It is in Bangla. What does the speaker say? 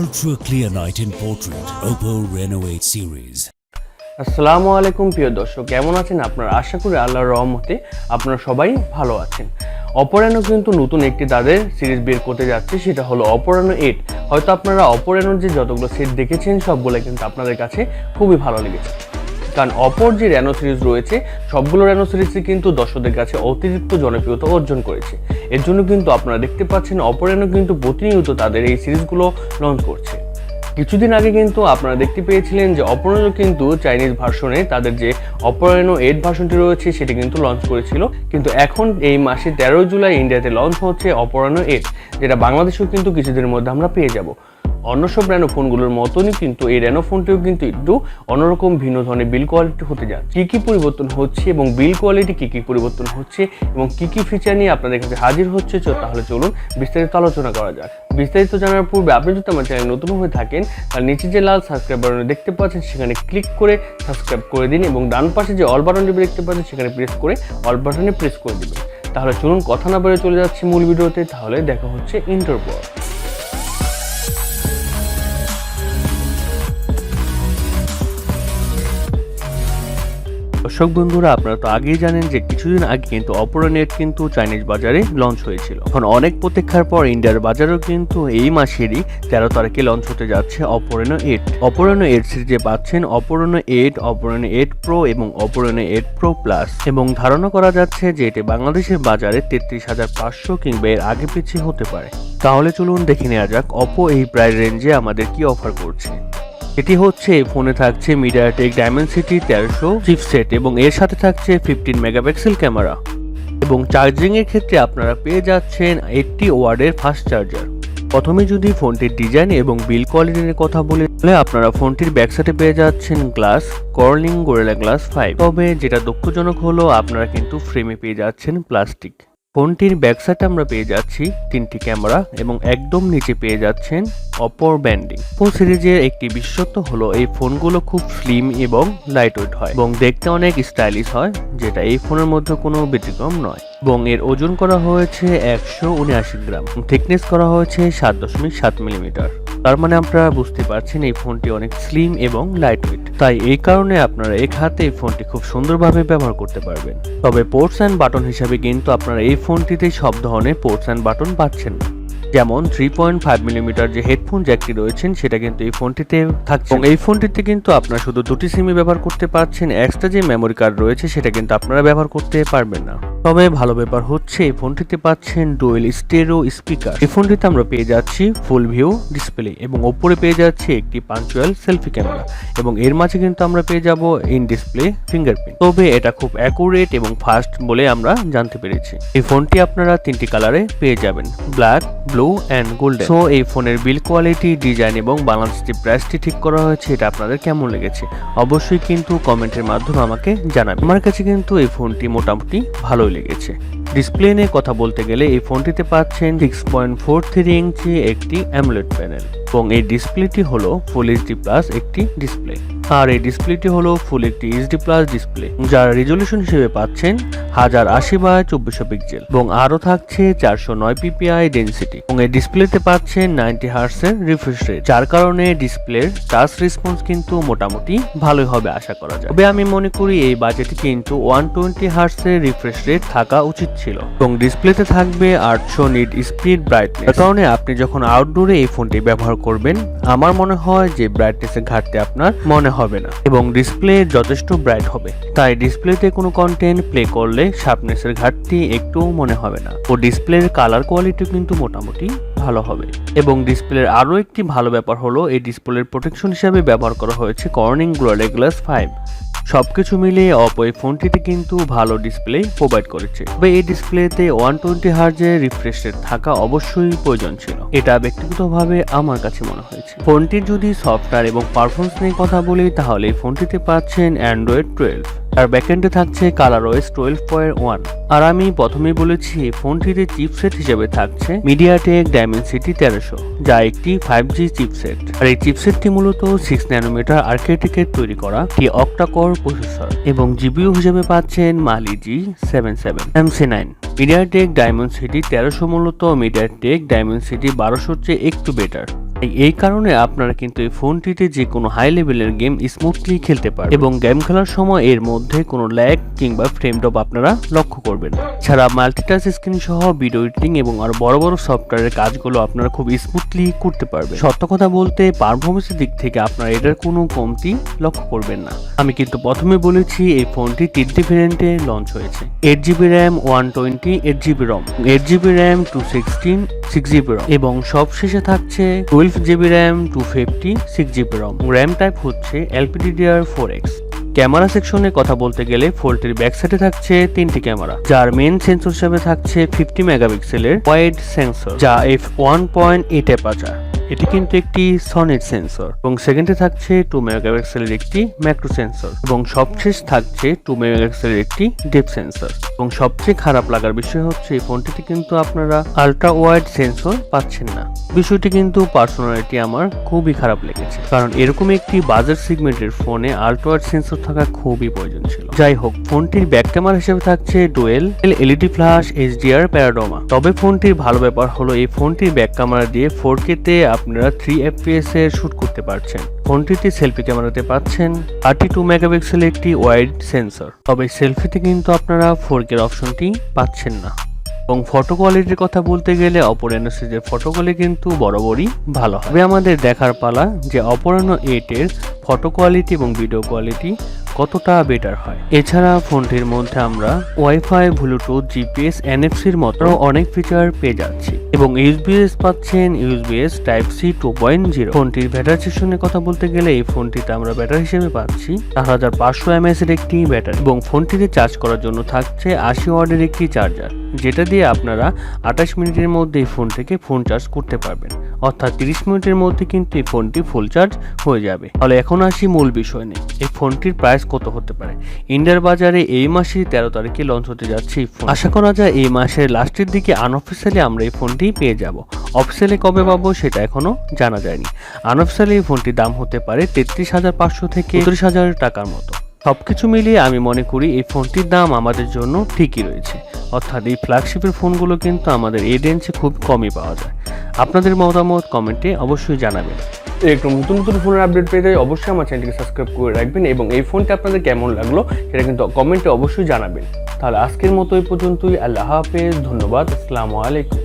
Ultra clear night in portrait, Oppo Reno 8 series. আসসালামু আলাইকুম প্রিয় দর্শক, কেমন আছেন আপনারা? আশা করি আল্লাহর রহমতে আপনারা সবাই ভালো আছেন। Oppo Reno কিন্তু নতুন একটি তাদের সিরিজ বের করতে যাচ্ছে, সেটা হলো Oppo Reno 8। হয়তো আপনারা Oppo Reno যে যতগুলো সেট দেখেছেন সবগুলো কিন্তু আপনাদের কাছে খুবই ভালো লেগেছে, কারণ Oppo যে Reno সিরিজ রয়েছে সবগুলো Reno সিরিজই কিন্তু দর্শকদের কাছে অতিরিক্ত জনপ্রিয়তা অর্জন করেছে। এর জন্য কিন্তু আপনারা দেখতে পাচ্ছেন Oppo Reno কিন্তু প্রতিনিয়ত তাদের এই সিরিজগুলো লঞ্চ করছে। কিছুদিন আগে কিন্তু আপনারা দেখতে পেয়েছিলেন যে Oppo Reno কিন্তু চাইনিজ ভার্সনে তাদের যে Oppo Reno 8 ভার্সনটি রয়েছে সেটি কিন্তু লঞ্চ করেছিল, কিন্তু এখন এই মাসে 13 জুলাই ইন্ডিয়াতে লঞ্চ হচ্ছে Oppo Reno 8, যেটা বাংলাদেশেও কিন্তু কিছুদিনের মধ্যে আমরা পেয়ে যাব। অন্য সব রেনো ফোনগুলোর মতনই কিন্তু এই রেনো ফোনটিও কিন্তু একটু অন্যরকম ভিন্ন ধরনের বিল কোয়ালিটি হতে যাচ্ছে। কী কী পরিবর্তন হচ্ছে এবং বিল কোয়ালিটি কী কী পরিবর্তন হচ্ছে এবং কী কী ফিচার নিয়ে আপনাদের কাছে হাজির হচ্ছে, তাহলে চলুন বিস্তারিত আলোচনা করা যাক। বিস্তারিত জানার পূর্বে আপনি যদি আমার চ্যানেল নতুন হয়ে থাকেন তাহলে নিচে যে লাল সাবস্ক্রাইব বাটন দেখতে পাচ্ছেন সেখানে ক্লিক করে সাবস্ক্রাইব করে দিন এবং ডান পাশে যে অল বাটনটি দেখতে পাচ্ছেন সেখানে প্রেস করে অল বাটনে প্রেস করে দিবেন। তাহলে চলুন কথা না বলে চলে যাচ্ছি মূল ভিডিওতে, তাহলে দেখা হচ্ছে ইন্টার পর। দর্শক বন্ধুরা, আপনারা তো আগেই জানেন যে কিছুদিন আগে কিন্তু Oppo Reno 8 কিন্তু চাইনিজ বাজারে লঞ্চ হয়েছিল। এখন অনেক প্রতীক্ষার পর ইন্ডিয়ার বাজারেও কিন্তু এই মাসেরই 13 তারিখে লঞ্চ হতে যাচ্ছে Oppo Reno 8। Oppo Reno 8 সিরিজে পাচ্ছেন Oppo Reno 8, Oppo Reno 8 Pro এবং Oppo Reno 8 Pro Plus, এবং ধারণা করা যাচ্ছে যে এটি বাংলাদেশের বাজারে 33,500 কিংবা এর আগে পিছিয়ে হতে পারে। তাহলে চলুন দেখে নেওয়া যাক Oppo এই প্রাইস রেঞ্জে আমাদের কি অফার করছে। এটি হচ্ছে এই ফোনে থাকছে মিডিয়াটেক ডাইমেনসিটি 1300 চিপসেট এবং এর সাথে থাকছে 15 মেগাপিক্সেল ক্যামেরা, এবং চার্জিং এর ক্ষেত্রে আপনারা পেয়ে যাচ্ছেন 80 ওয়াটের ফাস্ট চার্জার। প্রথমে যদি ফোনটির ডিজাইন এবং বিল কোয়ালিটির কথা বলে আপনারা ফোনটির ব্যাকসাইডে পেয়ে যাচ্ছেন গ্লাস কর্নিং গোরিলা গ্লাস 5, তবে যেটা দুঃখজনক হলো আপনারা কিন্তু ফ্রেমে পেয়ে যাচ্ছেন প্লাস্টিক। ফোনটির ব্যাকসাইডে আমরা পেয়ে যাচ্ছি 3টি ক্যামেরা এবং একদম নিচে পেয়ে যাচ্ছেন Oppo ব্যান্ডিং। Oppo সিরিজের একটি বিশেষত্ব হলো এই ফোনগুলো খুব স্লিম এবং লাইট ওয়েট হয় এবং দেখতে অনেক স্টাইলিশ হয়, যেটা এই ফোনের মধ্যে কোনো ব্যতিক্রম নয়। এবং এর ওজন করা হয়েছে 179 গ্রাম, থিকনেস করা হয়েছে 7.7 মিলিমিটার। তার মানে আপনারা বুঝতে পারছেন এই ফোনটি অনেক স্লিম এবং লাইট ওয়েট, তাই এই কারণে আপনারা এক হাতে এই ফোনটি খুব সুন্দরভাবে ব্যবহার করতে পারবেন। তবে পোর্টস অ্যান্ড বাটন হিসাবে কিন্তু আপনারা এই ফোনটিতে সব ধরনের পোর্টস অ্যান্ড বাটন পাচ্ছেন না, যেমন 3.5 মিলিমিটার যে হেডফোন জ্যাকটি রয়েছেন সেটা কিন্তু এই ফোনটিতে থাকছে। এই ফোনটিতে কিন্তু আপনারা শুধু দুটি সিমই ব্যবহার করতে পারছেন, এক্সট্রা যে মেমোরি কার্ড রয়েছে সেটা কিন্তু আপনারা ব্যবহার করতে পারবেন না। তবে ভালো ব্যাপার হচ্ছে এই ফোনটিতে পাচ্ছেন ডুয়েল স্টেরিও স্পিকার। এই ফোনটিতে আমরা পেয়ে যাচ্ছি ফুল ভিউ ডিসপ্লে এবং ওপরে পেয়ে যাচ্ছি একটি পাঞ্চুয়াল সেলফি ক্যামেরা, এবং এর মাঝে কিন্তু আমরা পেয়ে যাব ইন ডিসপ্লে ফিঙ্গারপ্রিন্ট। তবে এটা খুব অ্যাকুরেট এবং ফাস্ট বলে আমরা জানতে পেরেছি। এই ফোনটি আপনারা 3টি কালারে পেয়ে যাবেন, black, blue and golden. So এই ফোনের বিল কোয়ালিটি, ডিজাইন এবং বাংলাদেশ যে প্রাইসটি ঠিক করা হয়েছে এটা আপনাদের কেমন লেগেছে অবশ্যই কিন্তু কমেন্টের মাধ্যমে আমাকে জানাবেন। আমার কাছে কিন্তু এই ফোনটি মোটামুটি ভালোই লেগেছে। ডিসপ্লে নিয়ে কথা বলতে গেলে এই ফোনটিতে পাচ্ছেন 6.43 ইঞ্চি একটি অ্যামোলেড প্যানেল, এবং এই ডিসপ্লেটি হলো ফুল এইচডি প্লাস একটি ডিসপ্লে, আর এই ডিসপ্লেটি হলো ফুল একটি এইচডি প্লাস ডিসপ্লে, যার রেজলিউশন হিসেবে পাচ্ছেন 1080x2400 পিক্সেল, এবং আরও থাকছে 409 ppi ডেনসিটি, এবং এই ডিসপ্লেতে পাচ্ছেন 90 হার্টজের রিফ্রেশ রেট, যার কারণে ডিসপ্লের টাচ রেসপন্স কিন্তু মোটামুটি ভালোই হবে আশা করা যায়। তবে আমি মনে করি এই বাজেটে কিন্তু 120 হার্টজের রিফ্রেশ রেট থাকা উচিত ছিল, এবং ডিসপ্লেতে থাকবে 800 নিট স্পিড ব্রাইটনেস। তার কারণে আপনি যখন আউটডোরে এই ফোনটি ব্যবহার করবেন আমার মনে হয় যে ব্রাইটনেসের ঘাটতি আপনার মনে হবে না, এবং ডিসপ্লে যথেষ্ট ব্রাইট হবে, তাই ডিসপ্লেতে কোনো কন্টেন্ট প্লে করলে শার্পনেসের ঘাটতি একটু মনে হবে না। ও ডিসপ্লের কালার কোয়ালিটি কিন্তু মোটামুটি ভালো হবে, এবং ডিসপ্লের আরও একটি ভালো ব্যাপার হলো এই ডিসপ্লের প্রোটেকশন হিসাবে ব্যবহার করা হয়েছে কর্নিং গোরিলা গ্লাস 5। সবকিছু মিলিয়ে Oppo এই ফোনটিতে কিন্তু ভালো ডিসপ্লে প্রোভাইড করেছে। তবে এই ডিসপ্লেতে 120 হার্টজের রিফ্রেশ রেট থাকা অবশ্যই প্রয়োজন ছিল, এটা ব্যক্তিগতভাবে আমার কাছে মনে হয়েছে। ফোনটির যদি সফটওয়্যার এবং পারফরমেন্স নিয়ে কথা বলি তাহলে এই ফোনটিতে পাচ্ছেন অ্যান্ড্রয়েড 12, আর ব্যাকএন্ডে থাকছে ColorOS 12.1। আর আমি প্রথমেই বলেছি এই ফোনটিতে চিপসেট হিসেবে থাকছে মিডিয়াটেক ডাইমেনসিটি 1300, যা একটি 5G চিপসেট, আর এই চিপসেটটি মূলত 6 ন্যানোমিটার আর্কিটেকচারে তৈরি করা একটি অক্টা-কোর প্রসেসর, এবং জিপিইউ হিসেবে পাচ্ছেন Mali G77 MC9। MediaTek Dimensity 1300 মূলত মিডিয়াটেক ডাইমেনসিটি 1200 চেয়ে একটু বেটার, এই কারণে আপনারা কিন্তু এই ফোনটিতে যে কোনো হাই লেভেলের গেম স্মুথলি খেলতে পারবেন এবং গেম খেলার সময় এর মধ্যে কোনো ল্যাগ কিংবা ফ্রেম ড্রপ আপনারা লক্ষ্য করবেন না। ছাড়া মাল্টিটাচ স্ক্রিন সহ ভিডিও এডিটিং এবং আরো বড় বড় সফটওয়্যারের কাজগুলো আপনারা খুব স্মুথলি করতে পারবেন। সত্য কথা বলতে পারফরমেন্সের দিক থেকে আপনারা এটার কোনো কমতি লক্ষ্য করবেন না। আমি কিন্তু প্রথমে বলেছি এই ফোনটি 3টি ভেরিয়েন্টে লঞ্চ হয়েছে। 8GB RAM 128 8GB ROM, 8GB RAM 216 6GB ROM এবং সবশেষে থাকছে 12GB RAM 250 6GB ROM। RAM type হচ্ছে LPDDR4X। ক্যামেরা সেকশনে কথা বলতে গেলে ফোনটির ব্যাক সাইডে থাকছে 3টি ক্যামেরা, যার মেইন সেন্সর হিসেবে থাকছে 50 মেগাপিক্সেলের ওয়াইড সেন্সর যা f1.8 অ্যাপারচার। এটি কিন্তু একটি সনিড সেন্সর এবং সেকেন্ডে থাকছে 2 মেগাপিক্সেলের একটি ম্যাক্রো সেন্সর এবং সবশেষ থাকছে 2 মেগাপিক্সেলের একটি ডেপথ সেন্সর। এবং সবচেয়ে খারাপ লাগার বিষয় হচ্ছে এই ফোনটিতে কিন্তু আপনারা আলট্রা ওয়াইড সেন্সর পাচ্ছেন না। বিষয়টি কিন্তু পার্সোনালিটি আমার খুবই খারাপ লেগেছে, কারণ এরকম একটি বাজেট সেগমেন্টের ফোনে আলট্রা ওয়াইড সেন্সর থাকা খুবই প্রয়োজন ছিল। যাই হোক, ফোনটির ব্যাক ক্যামেরা হিসেবে থাকছে ডুয়েল এলইডি ফ্ল্যাশ HDR প্যারাডোমা। তবে ফোনটির ভালো ব্যাপার হলো এই ফোনটির ব্যাক ক্যামেরা দিয়ে 4K তে আপনারা 3 FPS এর শুট করতে পারছেন। ফোনটিতে সেলফি ক্যামেরাতে পাচ্ছেন 32 মেগাপিক্সেলের একটি ওয়াইড সেন্সর, তবে সেলফিতে কিন্তু আপনারা 4K এর অপশনটি পাচ্ছেন না। এবং ফটো কোয়ালিটির কথা বলতে গেলে Oppo Reno সিরিজের ফটো কোয়ালিটি কিন্তু বরাবরই ভালো হয়। তবে আমাদের দেখার পালা যে Oppo Reno 8 এর ফটো কোয়ালিটি এবং ভিডিও কোয়ালিটি কতটা বেটার হয়। এছাড়া ফোনটির মধ্যে আমরা ওয়াইফাই, ব্লুটুথ, জিপিএস, এনএফসির মতো অনেক ফিচার পেয়ে যাচ্ছি এবং ইউএসবি-এস পাচ্ছেন ইউএসবি-এস Type-C 2.0। ফোনটির ব্যাটারি সেকশনের কথা বলতে গেলে এই ফোনটিতে আমরা ব্যাটারি হিসেবে পাচ্ছি 4500 mAh এর একটি ব্যাটারি এবং ফোনটিতে চার্জ করার জন্য থাকছে 80 ওয়াটের একটি চার্জার, যেটা দিয়ে আপনারা 28 মিনিটের মধ্যে এই ফোন থেকে ফোন চার্জ করতে পারবেন। অর্থাৎ 30 মিনিটের মধ্যে কিন্তু এই ফোনটি ফুল চার্জ হয়ে যাবে। তাহলে এখন আসি মূল বিষয় নিয়ে, এই ফোনটির প্রাইস কত হতে পারে। ইন্ডিয়ার বাজারে এই মাসের 13 তারিখে লঞ্চ হতে যাচ্ছে এই ফোন। আশা করা যায় এই মাসের লাস্টের দিকে আনঅফিসিয়ালি আমরা এই ফোনটি পেয়ে যাব। অফিসিয়ালি কবে পাবো সেটা এখনো জানা যায়নি। আনঅফিসিয়ালি এই ফোনটির দাম হতে পারে 33,500 থেকে 34,000 টাকার মতো। সবকিছু মিলিয়ে আমি মনে করি এই ফোনটির দাম আমাদের জন্য ঠিকই রয়েছে। অর্থাৎ এই ফ্ল্যাগশিপের ফোনগুলো কিন্তু আমাদের এই রেঞ্জে খুব কমই পাওয়া যায়। আপনাদের মতামত কমেন্টে অবশ্যই জানাবেন। এরকম নতুন নতুন ফোনের আপডেট পেতে অবশ্যই আমার চ্যানেলটিকে সাবস্ক্রাইব করে রাখবেন এবং এই ফোনটা আপনাদের কেমন লাগলো সেটা কিন্তু কমেন্টে অবশ্যই জানাবেন। তাহলে আজকের মতো এই পর্যন্তই। আল্লাহ হাফেজ, ধন্যবাদ, আসসালামু আলাইকুম।